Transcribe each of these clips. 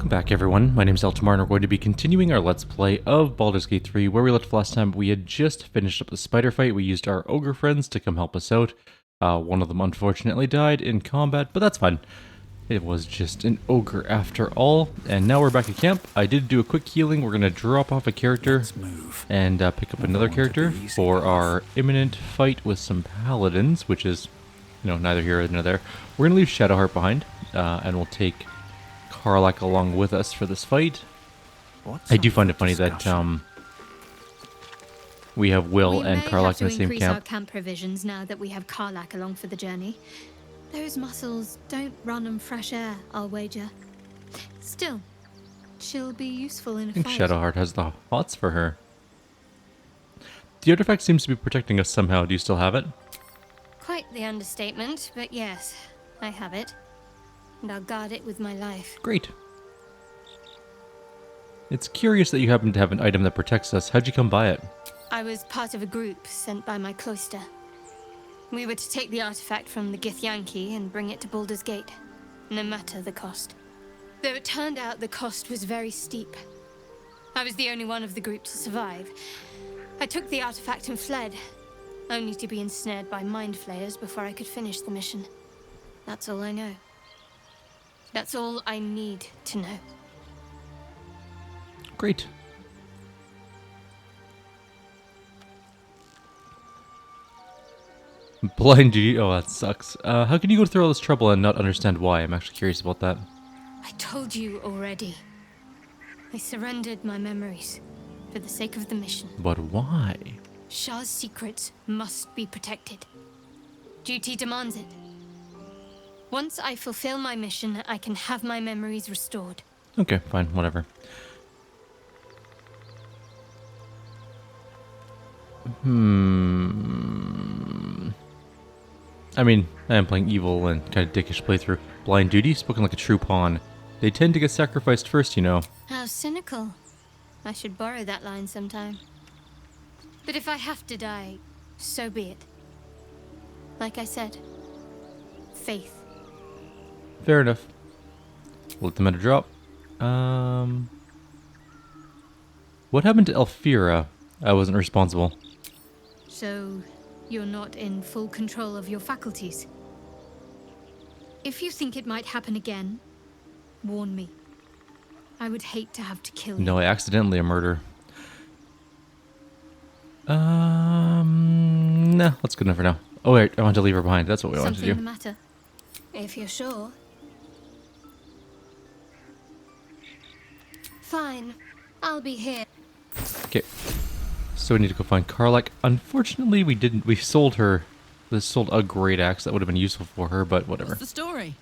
Welcome back everyone, my name is Eltimar and we're going to be continuing our Let's Play of Baldur's Gate 3, where we left last time. We had just finished up the spider fight. We used our ogre friends to come help us out. One of them unfortunately died in combat, but that's fine. It was just an ogre after all, and now we're back at camp. I did do a quick healing. We're going to drop off a character and pick up another character for our imminent fight with some paladins, which is, you know, neither here nor there. We're going to leave Shadowheart behind, and we'll take Karlach along with us for this fight. I do find it funny that we have Will and Karlach in the same camp. We may have to increase our camp provisions now that we have Karlach along for the journey. Those muscles don't run on fresh air, I'll wager. Still, she'll be useful in a fight. I think Shadowheart has the hots for her. The artifact seems to be protecting us somehow. Do you still have it? Quite the understatement, but yes, I have it. And I'll guard it with my life. Great. It's curious that you happen to have an item that protects us. How'd you come by it? I was part of a group sent by my cloister. We were to take the artifact from the Githyanki and bring it to Baldur's Gate, no matter the cost. Though it turned out the cost was very steep. I was the only one of the group to survive. I took the artifact and fled, only to be ensnared by mind flayers before I could finish the mission. That's all I know. That's all I need to know. Great. Blind duty? Oh, that sucks. How can you go through all this trouble and not understand why? I'm actually curious about that. I told you already. I surrendered my memories for the sake of the mission. But why? Shah's secrets must be protected. Duty demands it. Once I fulfill my mission, I can have my memories restored. Okay, fine, whatever. I mean, I am playing evil and kind of dickish playthrough. Blind duty, spoken like a true pawn. They tend to get sacrificed first, you know. How cynical. I should borrow that line sometime. But if I have to die, so be it. Like I said, faith. Fair enough. We'll let the meta drop. What happened to Elfira? I wasn't responsible. So, you're not in full control of your faculties? If you think it might happen again, warn me. I would hate to have to kill you. No, I accidentally a murder. Nah, that's good enough for now. Oh wait, I want to leave her behind. That's what we wanted to do. Something the matter? If you're sure. Fine. I'll be here. Okay. So we need to go find Karlach. Unfortunately, we didn't. We sold her. We sold a great axe that would have been useful for her, but whatever. What's the story?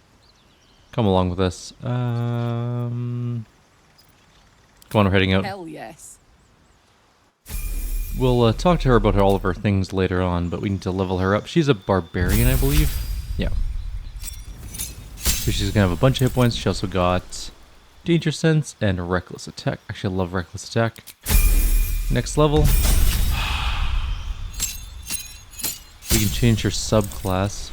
Come along with us. Come on, we're heading out. Hell yes. We'll talk to her about all of her things later on, but we need to level her up. She's a barbarian, I believe. Yeah. So she's gonna have a bunch of hit points. She also got danger sense and reckless attack. Actually, I love reckless attack. Next level. We can change her subclass.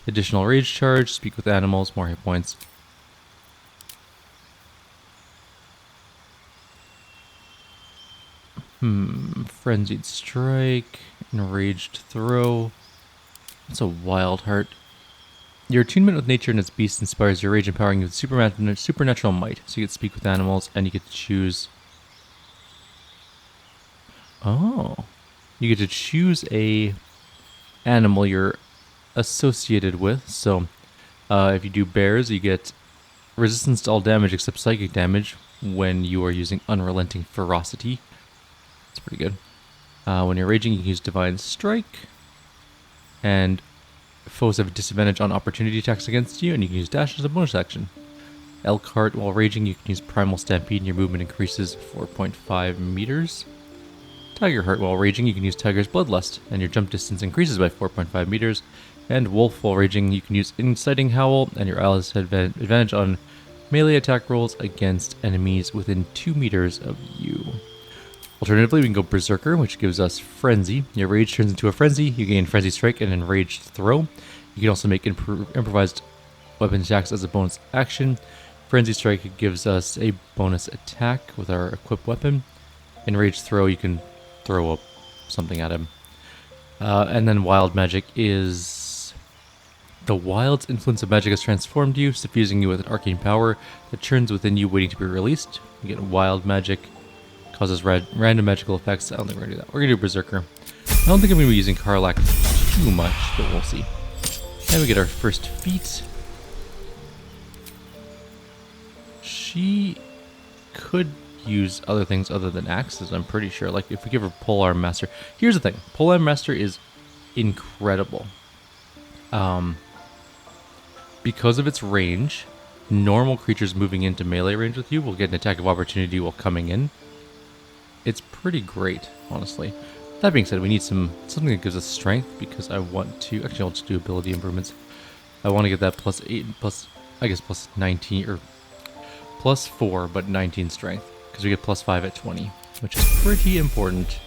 Additional rage charge, speak with animals, more hit points. Frenzied strike, enraged throw. That's a wild heart. Your attunement with nature and its beasts inspires your rage, empowering you with supernatural might. So you get to speak with animals, and you get to choose. Oh, you get to choose a animal you're associated with. So, if you do bears, you get resistance to all damage except psychic damage when you are using unrelenting ferocity. That's pretty good. When you're raging, you can use divine strike, and foes have a disadvantage on opportunity attacks against you, and you can use dash as a bonus action. Elkhart, while raging, you can use primal stampede, and your movement increases 4.5 meters. Tiger Heart, while raging, you can use Tiger's Bloodlust, and your jump distance increases by 4.5 meters. And Wolf, while raging, you can use Inciting Howl, and your allies have advantage on melee attack rolls against enemies within 2 meters of you. Alternatively, we can go Berserker, which gives us Frenzy. Your rage turns into a Frenzy, you gain Frenzy Strike and Enraged Throw. You can also make improvised weapon attacks as a bonus action. Frenzy Strike gives us a bonus attack with our equipped weapon. In Rage Throw, you can throw up something at him. And then Wild Magic is... The Wild's influence of magic has transformed you, suffusing you with an arcane power that churns within you, waiting to be released. You get Wild Magic, causes random magical effects. I don't think we're going to do that. We're going to do Berserker. I don't think I'm going to be using Karlach too much, but we'll see. And we get our first feat. She could use other things other than axes, I'm pretty sure. Like, if we give her Polearm Master. Here's the thing. Polearm Master is incredible. Because of its range, normal creatures moving into melee range with you will get an attack of opportunity while coming in. It's pretty great, honestly. That being said, we need something that gives us strength, because I want to... Actually, I'll just do ability improvements. I want to get that plus 8, plus... I guess plus 19, or... Plus 4, but 19 strength. Because we get plus 5 at 20, which is pretty important.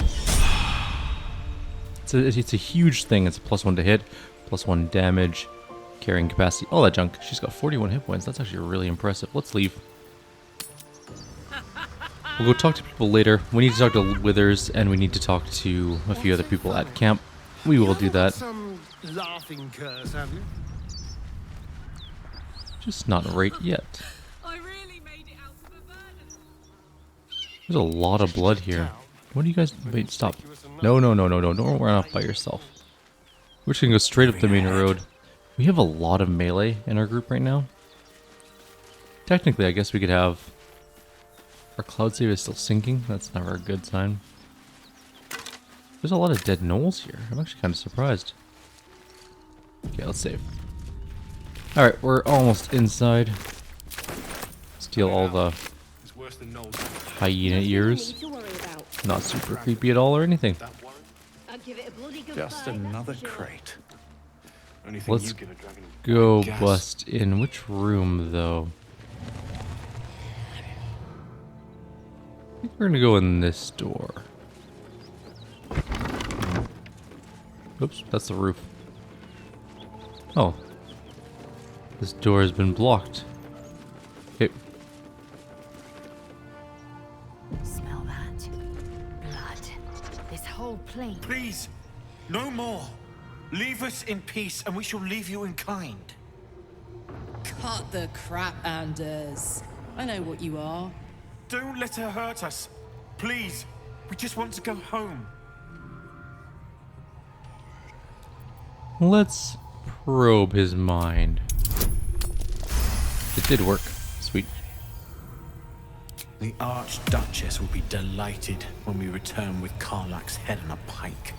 It's a huge thing. It's a plus 1 to hit, plus 1 damage, carrying capacity, all that junk. She's got 41 hit points. That's actually really impressive. Let's leave. We'll go talk to people later. We need to talk to Withers, and we need to talk to a few other people at camp. We will do that. Some laughing curse, have you? Just not right yet. I really made it out of the burden. There's a lot of blood here. What do you guys... Wait, stop. No. Don't run off by yourself. We're just gonna go straight up the main road. We have a lot of melee in our group right now. Technically, I guess we could have... Our cloud save is still sinking. That's never a good sign. There's a lot of dead gnolls here. I'm actually kind of surprised. Okay, let's save. Alright, we're almost inside. Steal all the hyena ears. Not super creepy at all or anything. Just another crate. Let's go bust in. Which room, though? I think we're gonna go in this door. Oops, that's the roof. Oh. This door has been blocked. Okay. Smell that? Blood. This whole plain. Please, no more. Leave us in peace, and we shall leave you in kind. Cut the crap, Anders. I know what you are. Don't let her hurt us. Please, we just want to go home. Let's probe his mind. It did work. Sweet. The Archduchess will be delighted when we return with Karlach's head on a pike.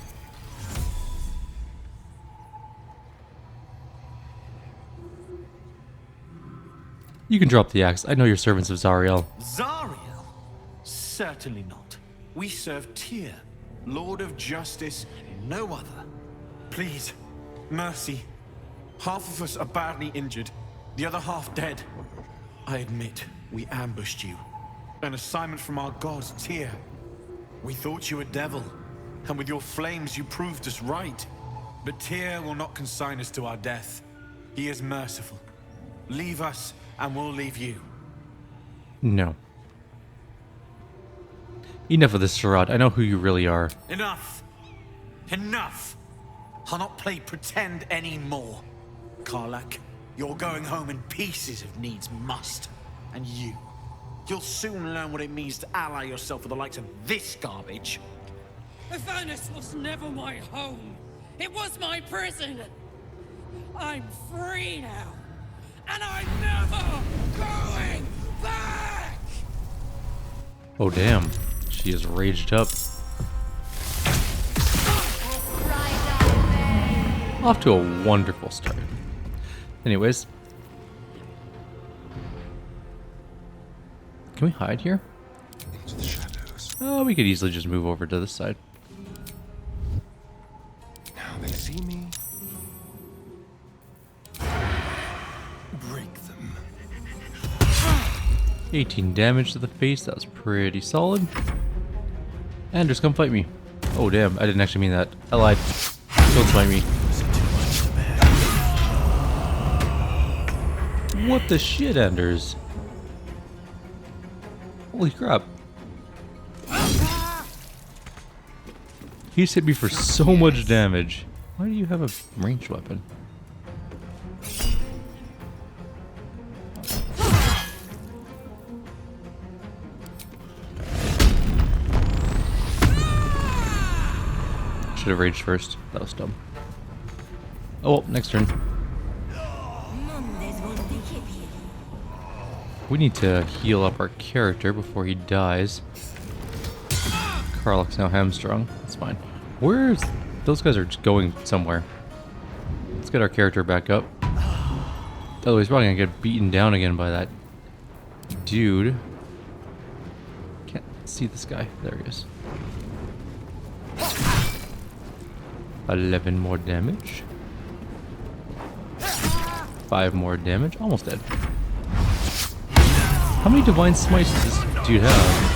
You can drop the axe. I know you're servants of Zariel. Zariel? Certainly not. We serve Tyr, Lord of Justice, no other. Please, mercy. Half of us are badly injured, the other half dead. I admit, we ambushed you. An assignment from our god, Tyr. We thought you a devil, and with your flames you proved us right. But Tyr will not consign us to our death. He is merciful. Leave us, and we'll leave you. No. Enough of this charade. I know who you really are. Enough! Enough! I'll not play pretend anymore. Karlach, you're going home in pieces if needs must. And you'll soon learn what it means to ally yourself with the likes of this garbage. Avernus was never my home. It was my prison. I'm free now. And I'm never going back! Oh, damn. She is raged up. Off to a wonderful start. Anyways. Can we hide here? Into the shadows. Oh, we could easily just move over to this side. Now they see me. Break them. 18 damage to the face. That was pretty solid. Anders, come fight me. Oh, damn. I didn't actually mean that. I lied. Don't fight me. What the shit, Anders? Holy crap. He's hit me for so much damage. Why do you have a ranged weapon? Should have raged first. That was dumb. Oh, well, next turn. We need to heal up our character before he dies. Karlach's now hamstrung. That's fine. Where's... Those guys are just going somewhere. Let's get our character back up. Oh, he's probably gonna get beaten down again by that dude. Can't see this guy. There he is. 11 more damage. 5 more damage. Almost dead. How many divine smites does this dude have?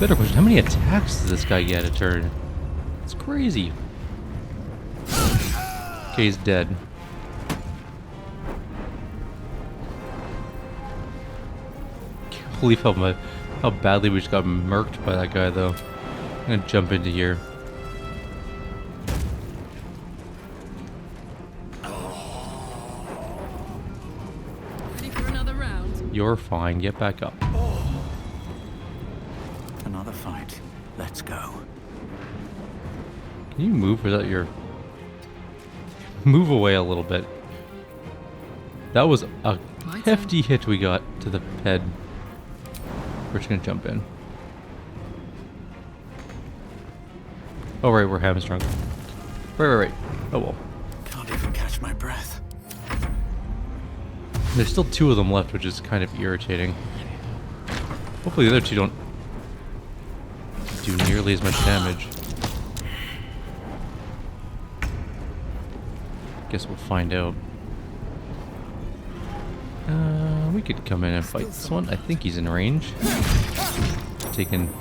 Better question, how many attacks does this guy get a turn? It's crazy. Okay, he's dead. Can't believe how badly we just got murked by that guy though. I'm gonna jump into here. Ready for another round? You're fine, get back up. Another fight. Let's go. Can you move without your... Move away a little bit. That was a hefty hit we got to the head. We're just gonna jump in. Oh right, we're hamstrung. Right. Oh well. Can't even catch my breath. There's still 2 of them left, which is kind of irritating. Hopefully the other 2 don't do nearly as much damage. Guess we'll find out. We could come in and fight this one. I think he's in range. Taking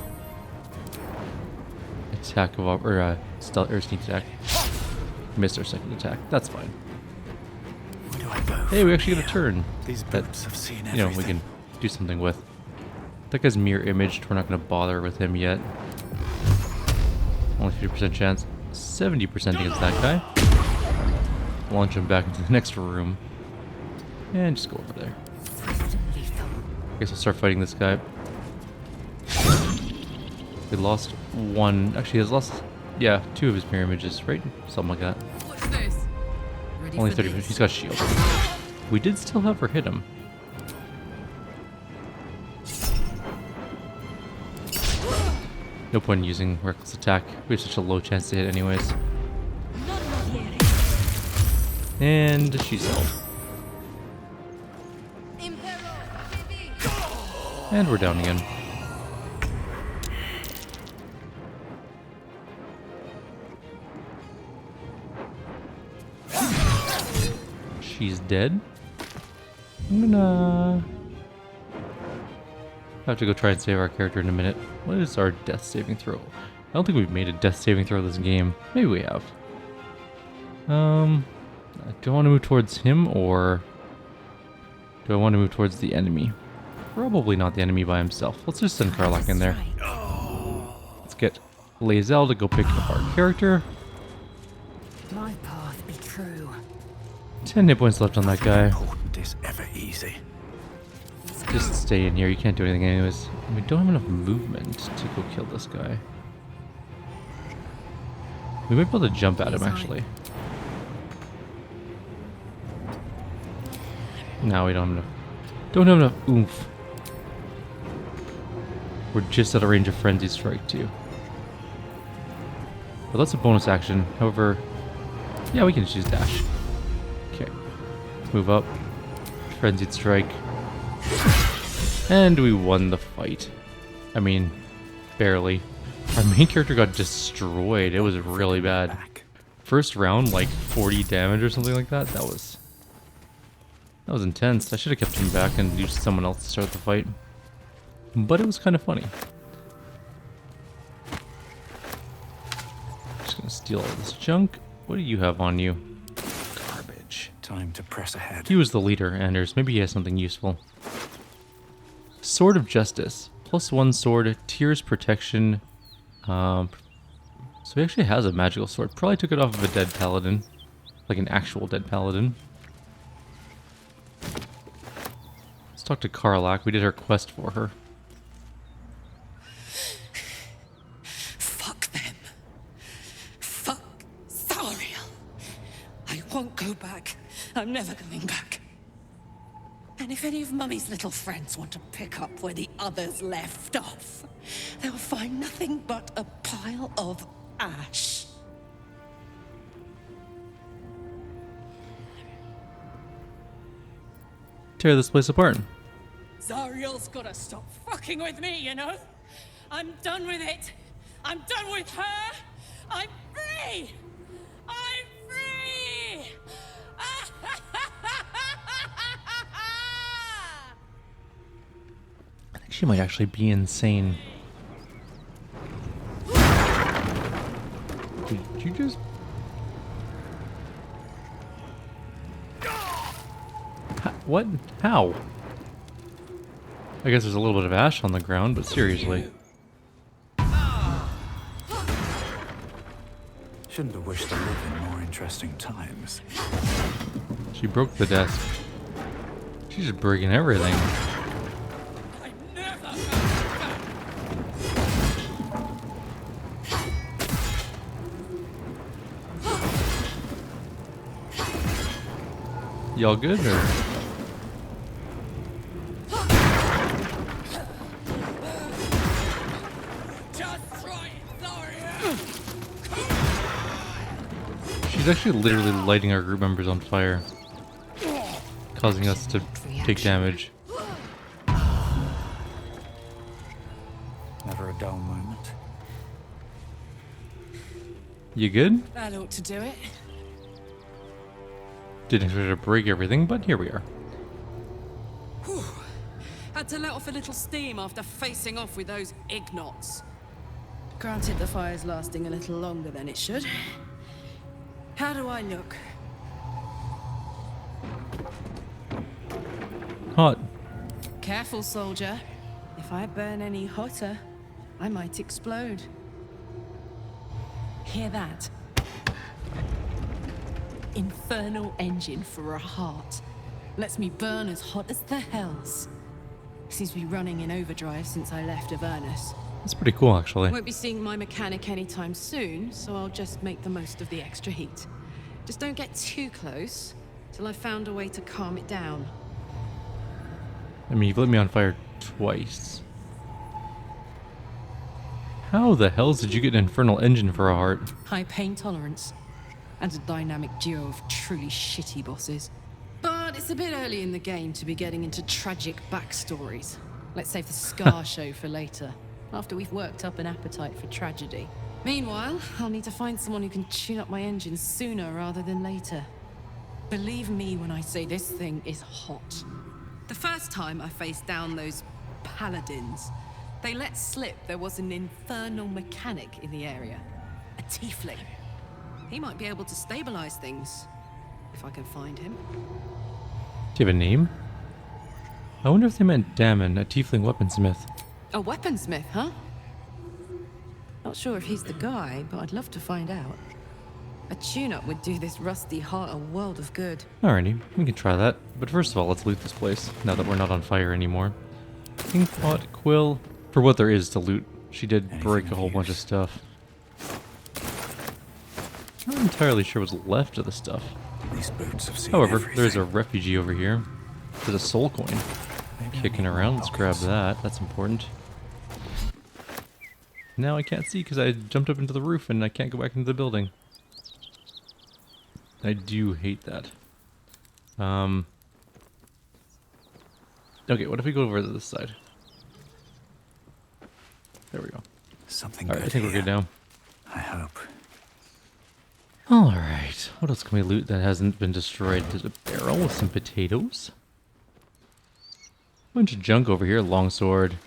attack of stealth or sneak attack. Missed our second attack. That's fine. Where do I go? Hey, we actually from get a here? turn These that boots have seen we everything. can do something with. That guy's mirror imaged. We're not going to bother with him yet. Only 50% chance. 70% against that guy. Launch him back into the next room. And just go over there. Guess we'll start fighting this guy. We lost 1. Actually, he's lost, yeah, 2 of his mirror images, right? Something like that. Watch this. Ready Only for 30%. this? He's got shield. We did still have her hit him. No point in using reckless attack. We have such a low chance to hit anyways. And she's held. And we're down again. She's dead. I'm gonna have to go try and save our character in a minute. What is our death saving throw? I don't think we've made a death saving throw this game. Maybe we have. Do I want to move towards him or do I want to move towards the enemy? Probably not the enemy by himself. Let's just send Karlach in there. Let's get Lae'zel to go pick up our character. My path be true. 10 hit points left on that guy. Important is ever easy. Just stay in here. You can't do anything anyways. We don't have enough movement to go kill this guy. We might be able to jump at him actually. No, we don't have enough oomph. We're just out of range of Frenzy Strike too. But that's a bonus action. However, yeah, we can just use dash. Okay. Move up. Frenzied Strike. And we won the fight. I mean, barely. Our main character got destroyed. It was really bad. First round, like 40 damage or something like that. That was intense. I should have kept him back and used someone else to start the fight. But it was kind of funny. Just gonna steal all this junk. What do you have on you? Garbage. Time to press ahead. He was the leader, Anders. Maybe he has something useful. Sword of Justice. +1 sword, tears protection. So he actually has a magical sword. Probably took it off of a dead paladin. Like an actual dead paladin. Let's talk to Karlak. We did her quest for her. Fuck them. Fuck Zariel. I won't go back. I'm never going back. And if any of Mummy's little friends want to pick up where the others left off, they'll find nothing but a pile of ash. Tear this place apart. Zariel's gotta stop fucking with me, you know? I'm done with it. I'm done with her. I'm free. I'm free. I think she might actually be insane. Did you just... What? How? I guess there's a little bit of ash on the ground, but seriously. Shouldn't have wished to live in more interesting times. She broke the desk. She's just breaking everything. I'm never going back. Y'all good or? Just try it, Zariel. She's actually literally lighting our group members on fire, causing us to take damage. Never a dull moment. You good? That ought to do it. Didn't expect her to break everything, but here we are. Whew. Had to let off a little steam after facing off with those ignots. Granted, the fire's lasting a little longer than it should. How do I look? Hot. Careful, soldier. If I burn any hotter, I might explode. Hear that? Infernal engine for a heart. Lets me burn as hot as the hells. Seems to be running in overdrive since I left Avernus. That's pretty cool, actually. Won't be seeing my mechanic anytime soon, so I'll just make the most of the extra heat. Just don't get too close, till I've found a way to calm it down. I mean, you've lit me on fire twice. How the hells did you get an infernal engine for a heart? High pain tolerance, and a dynamic duo of truly shitty bosses. But it's a bit early in the game to be getting into tragic backstories. Let's save the Scar show for later, after we've worked up an appetite for tragedy. Meanwhile, I'll need to find someone who can tune up my engine sooner rather than later. Believe me when I say this thing is hot. The first time I faced down those Paladins, they let slip there was an infernal mechanic in the area. A tiefling. He might be able to stabilize things, if I can find him. Do you have a name? I wonder if they meant Damon, a tiefling weaponsmith. A weaponsmith, huh? Not sure if he's the guy, but I'd love to find out. A tune-up would do this rusty heart a world of good. Alrighty, we can try that. But first of all, let's loot this place, now that we're not on fire anymore. Inkpot, quill. For what there is to loot, she did break a whole bunch of stuff. I'm not entirely sure what's left of the stuff. These boots have seen However, everything. there's a refugee over here. There's a soul coin kicking around. Let's grab that. That's important. Now I can't see because I jumped up into the roof and I can't go back into the building. I do hate that. Okay, what if we go over to this side? There we go. Something Alright, I good think we're here. good now. I hope. Alright, what else can we loot that hasn't been destroyed? There's a barrel with some potatoes. Bunch of junk over here. Longsword.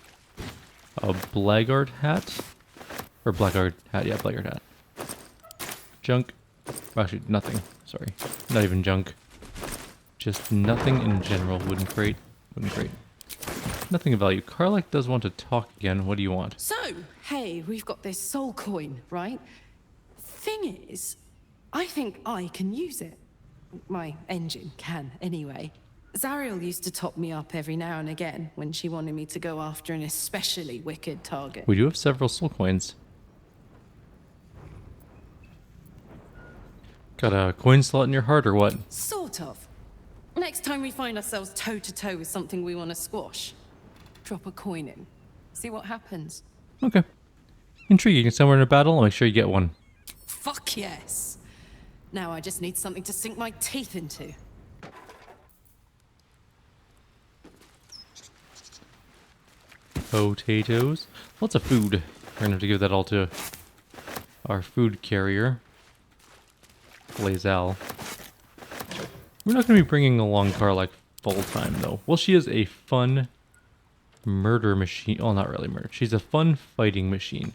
A blackguard hat. Or blackguard hat, yeah, blackguard hat. Junk. Actually, nothing. Sorry. Not even junk. Just nothing in general. Wooden crate. Wooden crate. Nothing of value. Karlach does want to talk again. What do you want? So, hey, we've got this soul coin, right? Thing is, I think I can use it. My engine can, anyway. Zariel used to top me up every now and again when she wanted me to go after an especially wicked target. We do have several soul coins. Got a coin slot in your heart or what? Sort of. Next time we find ourselves toe-to-toe with something we want to squash, drop a coin in. See what happens. Okay. Intriguing. Somewhere in a battle, I'll make sure you get one. Fuck yes. Now I just need something to sink my teeth into. Potatoes. Lots of food. We're gonna have to give that all to our food carrier, Lae'zel. We're not gonna be bringing along Karlach full time though. Well, she is a fun murder machine. Oh, not really murder. She's a fun fighting machine.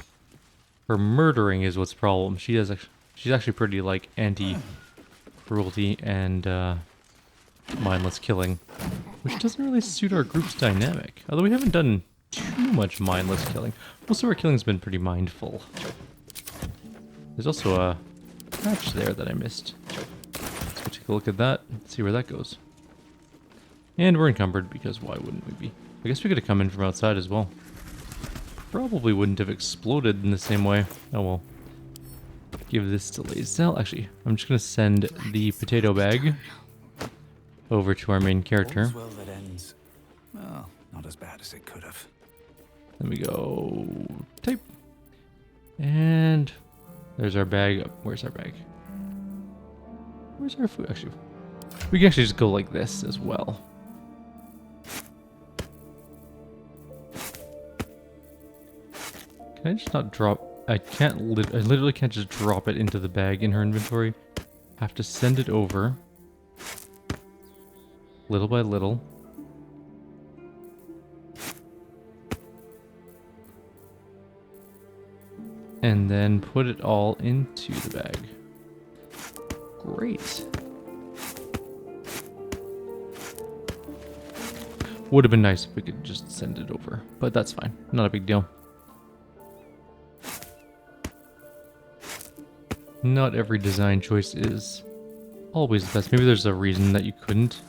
Her murdering is what's the problem. She's actually pretty like anti-cruelty and mindless killing, which doesn't really suit our group's dynamic. Although we haven't done too much mindless killing. Most of our killing's been pretty mindful. There's also a patch there that I missed. Let's go take a look at that and see where that goes. And we're encumbered because why wouldn't we be? I guess we could have come in from outside as well. Probably wouldn't have exploded in the same way. Oh well. Give this to Lae'zel. Actually, I'm just going to send the potato bag over to our main character. All's well that ends. Well, not as bad as it could have. Then we go type. And there's our bag. Where's our bag? Where's our food? Actually, we can actually just go like this as well. Can I just not drop? I can't. I literally can't just drop it into the bag in her inventory. Have to send it over, little by little. And then put it all into the bag. Great. Would have been nice if we could just send it over, but that's fine. Not a big deal. Not every design choice is always the best. Maybe there's a reason that you couldn't.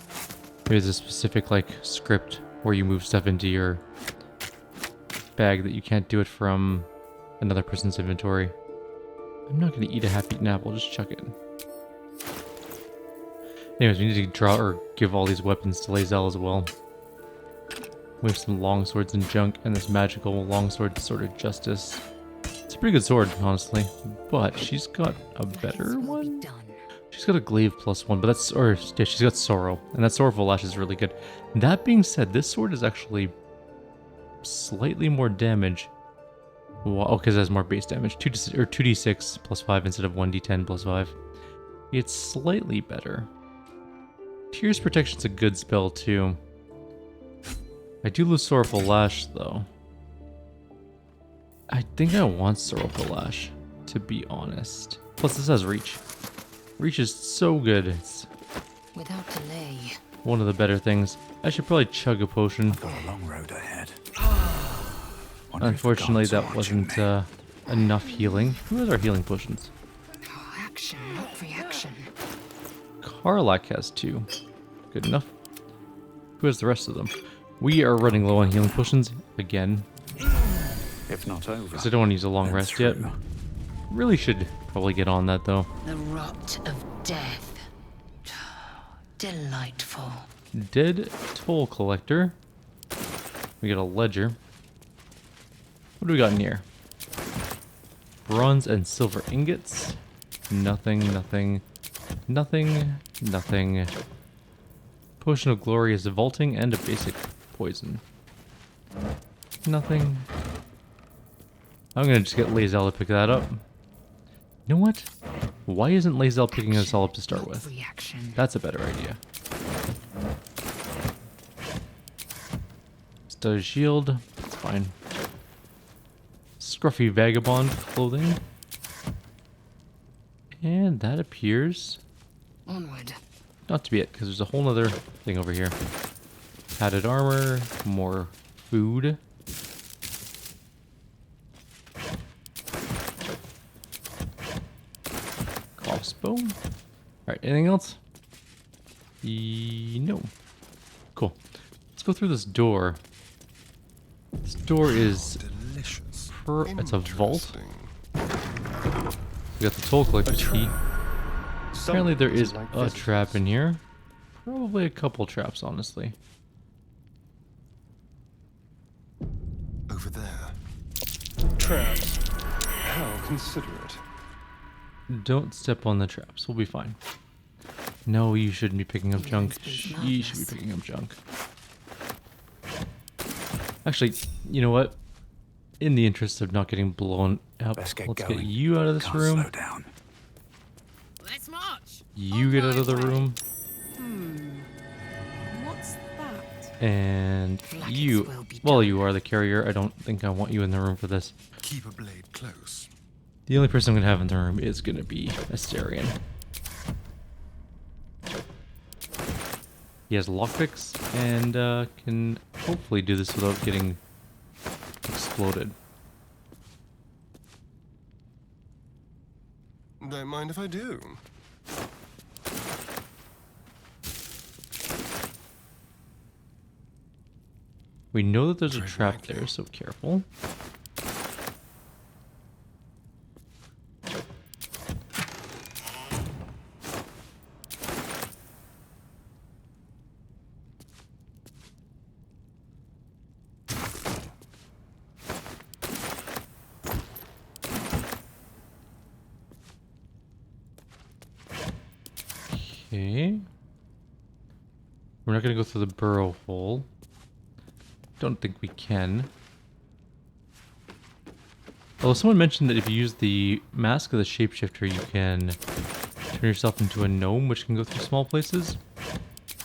Maybe there's a specific like script where you move stuff into your bag that you can't do it from another person's inventory. I'm not going to eat a half-eaten apple, just chuck it. Anyways, we need to draw or give all these weapons to Lae'zel as well. We have some long swords and junk, and this magical longsword, Sword of Justice. It's a pretty good sword, honestly, but she's got a better one. She's got a glaive +1, but that's, or yeah, she's got sorrow, and that sorrowful lash is really good. That being said, this sword is actually slightly more damage. Well, oh, because it has more base damage. 2d6 +5 instead of 1d10 +5. It's slightly better. Tears Protection's a good spell too. I do lose Sorrowful Lash though. I think I want Sorrowful Lash, to be honest. Plus this has Reach. Reach is so good. It's Without delay. one of the better things. I should probably chug a potion. I've got a long road ahead. Unfortunately, that wasn't enough healing. Who has our healing potions? Action, not reaction. Karlach has 2. Good enough. Who has the rest of them? We are running low on healing potions again. If not over. Because I don't want to use a long then rest yet. through. Really should probably get on that though. The rot of death. Delightful. Dead Toll Collector. We got a ledger. What do we got in here? Bronze and silver ingots. Nothing, nothing, nothing, nothing. Potion of Glory is a vaulting and a basic poison. Nothing. I'm gonna just get Lae'zel to pick that up. You know what? Why isn't Lae'zel picking us all up to start with? Reaction. That's a better idea. Studded shield. It's fine. Scruffy vagabond clothing. And that appears Onward. not to be it, because there's a whole other thing over here. Padded armor, more food. Crossbow. Alright, anything else? No. Cool. Let's go through this door. This door is Delicious. it's a vault. Interesting. We got the toll collector's key. Apparently there Some is like a visitors. trap in here. Probably a couple traps, honestly. Over there. Traps. How considerate. Don't step on the traps. We'll be fine. No, you shouldn't be picking up junk. Humans be She should be madness. picking up junk. Actually, you know what? In the interest of not getting blown up, Let's get let's going. get you out of this Can't room. slow down. Let's march. You get out of the room. What's that? And Like its you, will be well, done. you are the carrier. I don't think I want you in the room for this. Keep a blade close. The only person I'm going to have in the room is going to be Asterion. He has lockpicks and can hopefully do this without getting exploded. Don't mind if I do. We know that there's a Tread trap lightly. there, so careful. Okay. We're not gonna go through the burrow hole. Don't think we can. Although someone mentioned that if you use the mask of the shapeshifter, you can turn yourself into a gnome, which can go through small places.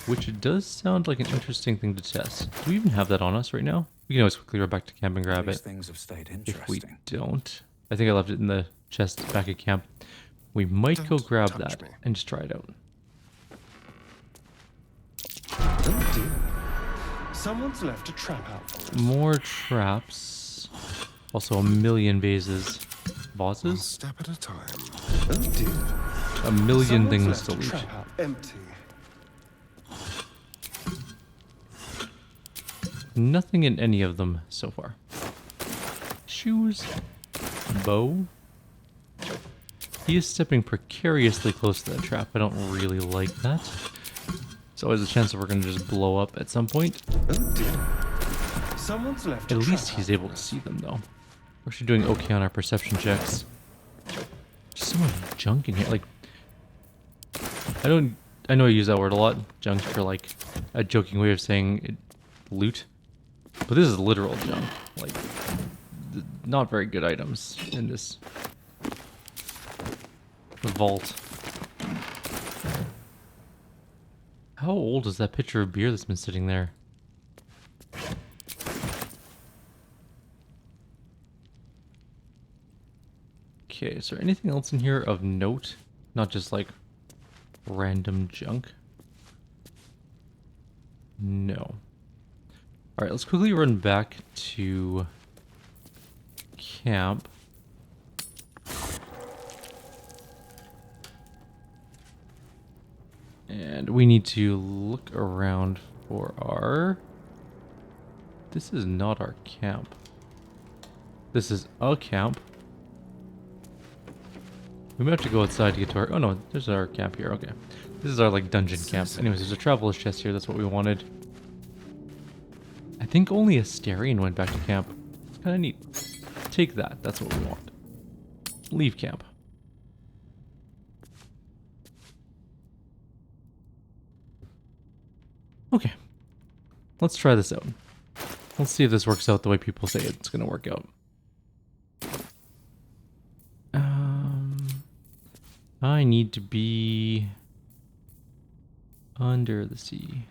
Which it does sound like an interesting thing to test. Do we even have that on us right now? We can always quickly run back to camp and grab These it. things have stayed If we interesting. don't, I think I left it in the chest back at camp. We might go Don't grab touch that me. and just try it out. Oh dear. Someone's left a trap out for us. More traps. Also a million vases. One Vases? step at a time. Oh dear. A million Someone's things left to a loot. trap out empty. Nothing in any of them so far. Shoes. Bow. He is stepping precariously close to that trap. I don't really like that. There's always a chance that we're going to just blow up at some point. Oh dear. Someone's left At a least trap he's out able for to us. see them, though. We're actually doing okay on our perception checks. There's so much junk in here. Like, I know I use that word a lot. Junk for like a joking way of saying loot. But this is literal junk. Like, not very good items in this vault. How old is that pitcher of beer that's been sitting there? Okay, is there anything else in here of note? Not just like random junk? No. Alright, let's quickly run back to camp. And we need to look around for our... This is not our camp. This is a camp. We might have to go outside to get to our... Oh no, there's our camp here. Okay. This is our like dungeon camp. Anyways, there's a traveler's chest here. That's what we wanted. I think only Asterion went back to camp. It's kind of neat. Take that. That's what we want. Leave camp. Okay. Let's try this out. Let's see if this works out the way people say it's going to work out. I need to be under the sea.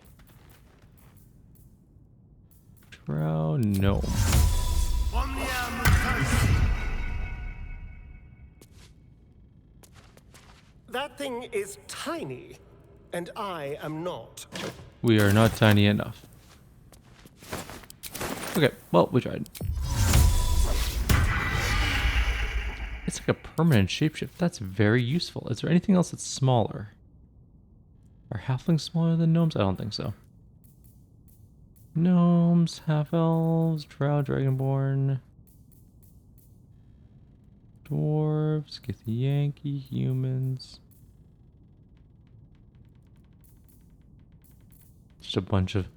Drow, no. That thing is tiny, and I am not. We are not tiny enough. Okay, well, we tried. It's like a permanent shapeshift. That's very useful. Is there anything else that's smaller? Are halflings smaller than gnomes? I don't think so. Gnomes, half-elves, drow, dragonborn, dwarves, Githyanki, humans. Just a bunch of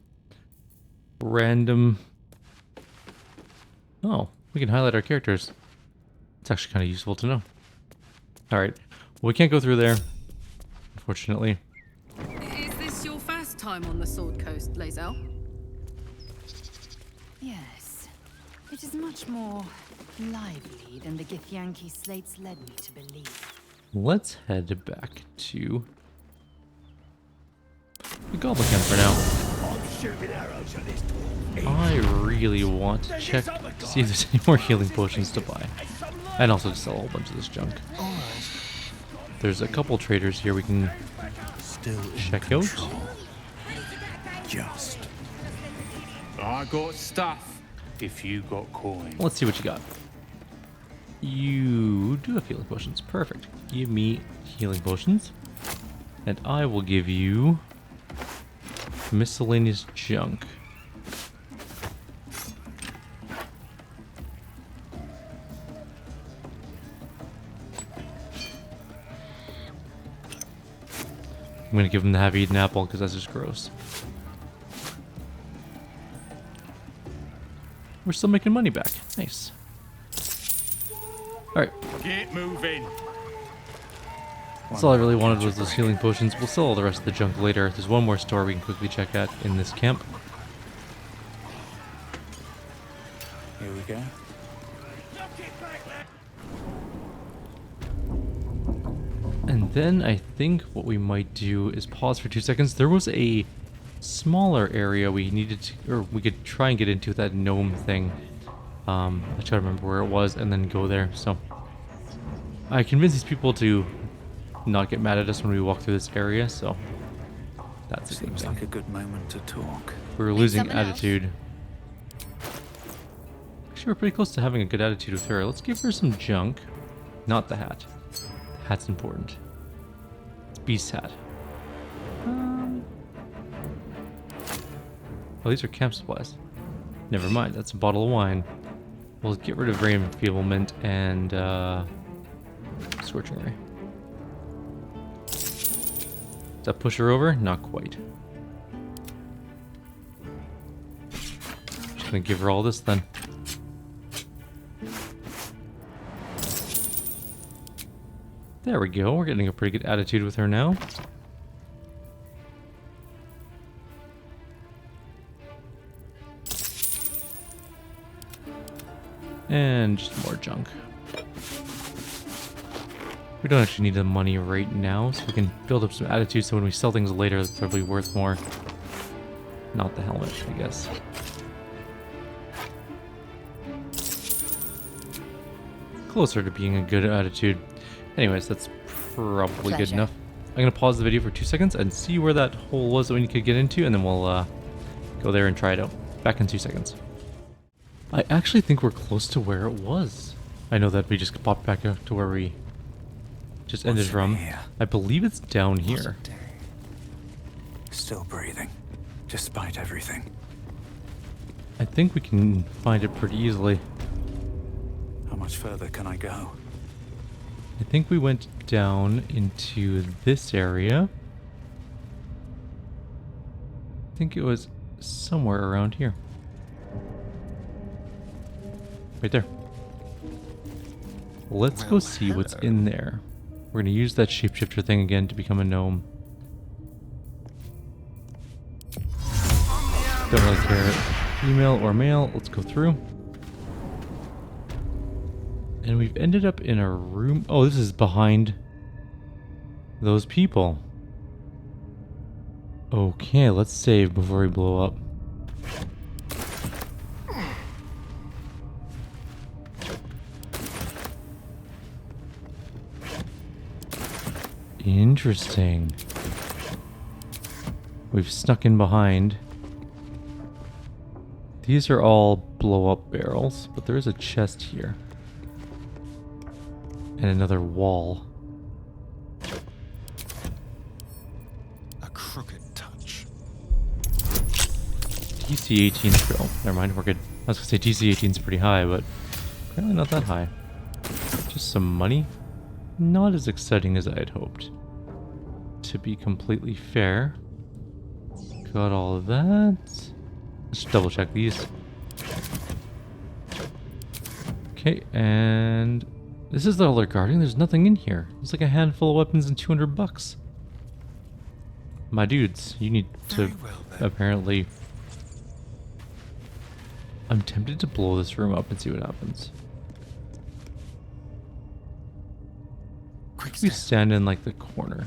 random... Oh, we can highlight our characters. It's actually kind of useful to know. Alright, well, we can't go through there, unfortunately. Is this your first time on the Sword Coast, Lae'zel? Yes. It is much more lively than the Githyanki slates led me to believe. Let's head back to the Goblin Camp for now. I really want to check to see if there's any more healing potions to buy. And also to sell a whole bunch of this junk. There's a couple traders here we can check out. Just. I got stuff if you got coin. Let's see what you got. You do have healing potions. Perfect. Give me healing potions. And I will give you miscellaneous junk. I'm gonna give him the half-eaten apple because that's just gross. We're still making money back. Nice. Alright. Get moving. That's all I really wanted was those healing potions. We'll sell all the rest of the junk later. There's one more store we can quickly check out in this camp. Here we go. And then I think what we might do is pause for 2 seconds. There was a smaller area we needed to, or we could try and get into that gnome thing. I try to remember where it was and then go there. So I convinced these people to not get mad at us when we walk through this area. So that's a good Seems thing. like a good moment to talk. We were losing Someone else? attitude. Actually, we're pretty close to having a good attitude with her. Let's give her some junk. Not the hat. The hat's important. It's Beast's hat. Oh, these are camp supplies. Never mind, that's a bottle of wine. We'll get rid of Ray Enfeeblement and Scorching Ray. Does that push her over? Not quite. Just gonna give her all this then. There we go, we're getting a pretty good attitude with her now. And just more junk. We don't actually need the money right now, so we can build up some attitude so when we sell things later, it's probably worth more. Not the helmet, I guess. Closer to being a good attitude. Anyways, that's probably good Pleasure. enough. I'm going to pause the video for 2 seconds and see where that hole was that we could get into, and then we'll go there and try it out. Back in 2 seconds. I actually think we're close to where it was. I know that we just popped back up to where we just ended What's in from. here? I believe it's down here. Still breathing, despite everything. I think we can find it pretty easily. How much further can I go? I think we went down into this area. I think it was somewhere around here. Right there. Let's go see what's in there. We're going to use that shapeshifter thing again to become a gnome. Don't really care. Female or male. Let's go through. And we've ended up in a room. Oh, this is behind those people. Okay, let's save before we blow up. Interesting. We've snuck in behind These are all blow-up barrels, but there is a chest here. And another wall. A crooked touch. DC 18. Oh, never mind, we're good. I was gonna say DC 18 is pretty high, but apparently not that high. Just some money. Not as exciting as I had hoped. To be completely fair. Got all of that. Let's double check these. Okay, and this is the Elder Guardian. There's nothing in here. There's like a handful of weapons and 200 bucks. My dudes, you need to apparently... I'm tempted to blow this room up and see what happens. We stand in like the corner.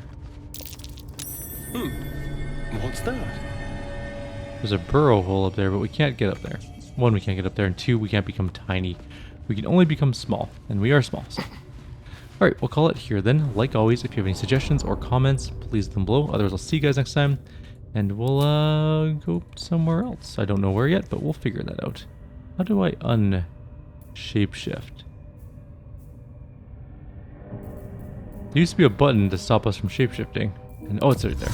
What's that? There's a burrow hole up there, but we can't get up there. One, we can't get up there, and two, we can't become tiny. We can only become small, and we are small, so. Alright, we'll call it here then. Like always, if you have any suggestions or comments, please leave them below. Otherwise, I'll see you guys next time, and we'll go somewhere else. I don't know where yet, but we'll figure that out. How do I un-shapeshift? There used to be a button to stop us from shapeshifting. And oh, it's right there.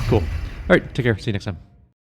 Cool. Alright, take care. See you next time.